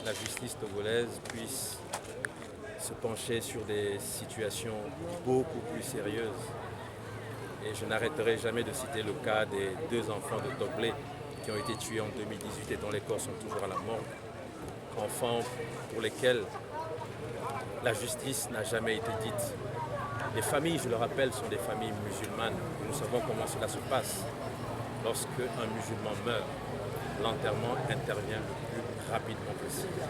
la justice togolaise puisse se pencher sur des situations beaucoup plus sérieuses. Et je n'arrêterai jamais de citer le cas des 2 enfants de Toglé qui ont été tués en 2018 et dont les corps sont toujours à la morgue. Enfants pour lesquels la justice n'a jamais été dite. Les familles, je le rappelle, sont des familles musulmanes. Nous savons comment cela se passe. Lorsque un musulman meurt, l'enterrement intervient le plus rapidement possible.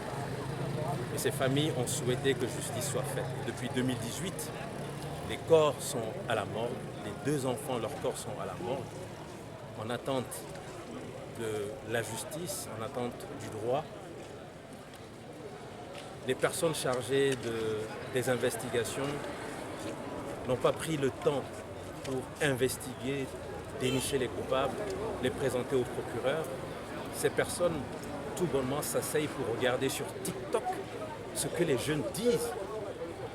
Et ces familles ont souhaité que justice soit faite. Depuis 2018, les corps sont à la morgue, les 2 enfants, leurs corps sont à la morgue, en attente de la justice, en attente du droit. Les personnes chargées des investigations n'ont pas pris le temps pour investiguer, dénicher les coupables, les présenter au procureur. Ces personnes, tout bonnement, s'asseyent pour regarder sur TikTok ce que les jeunes disent.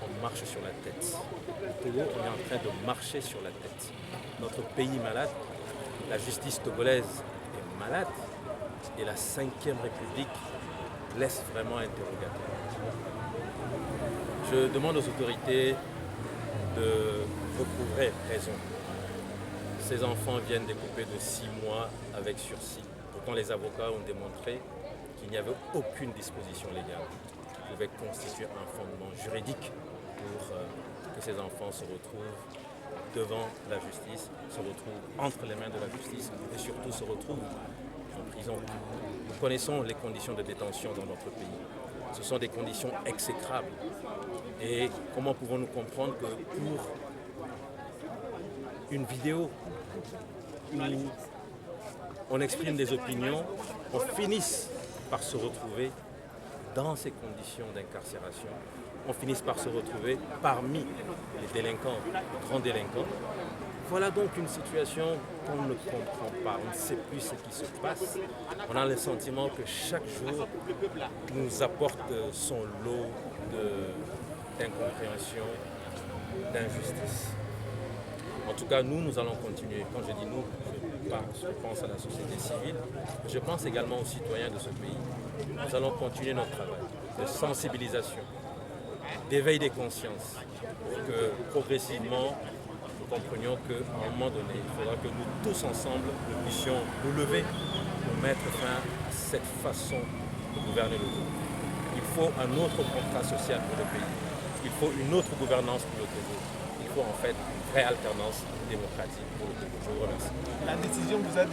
On marche sur la tête. Au Togo, on est en train de marcher sur la tête. Notre pays est malade, la justice togolaise est malade et la 5e République laisse vraiment interrogatoire. Je demande aux autorités de recouvrer raison. Ces enfants viennent d'écoper de 6 mois avec sursis. Pourtant, les avocats ont démontré qu'il n'y avait aucune disposition légale qui pouvait constituer un fondement juridique pour que ces enfants se retrouvent devant la justice, se retrouvent entre les mains de la justice et surtout se retrouvent en prison. Nous connaissons les conditions de détention dans notre pays. Ce sont des conditions exécrables. Et comment pouvons-nous comprendre que pour une vidéo où on exprime des opinions, on finisse par se retrouver dans ces conditions d'incarcération, on finisse par se retrouver parmi les délinquants, les grands délinquants. Voilà donc une situation qu'on ne comprend pas, on ne sait plus ce qui se passe. On a le sentiment que chaque jour nous apporte son lot d'incompréhension, d'injustice. En tout cas, nous allons continuer. Quand je dis nous, je pense à la société civile, je pense également aux citoyens de ce pays. Nous allons continuer notre travail de sensibilisation, d'éveil des consciences, pour que progressivement, nous comprenions qu'à un moment donné, il faudra que nous tous ensemble, nous puissions nous lever pour mettre fin à cette façon de gouverner le Togo. Il faut un autre contrat social pour le pays. Il faut une autre gouvernance pour le Togo. Il faut en fait une vraie alternance démocratique pour le Togo. Je vous remercie. La décision vous a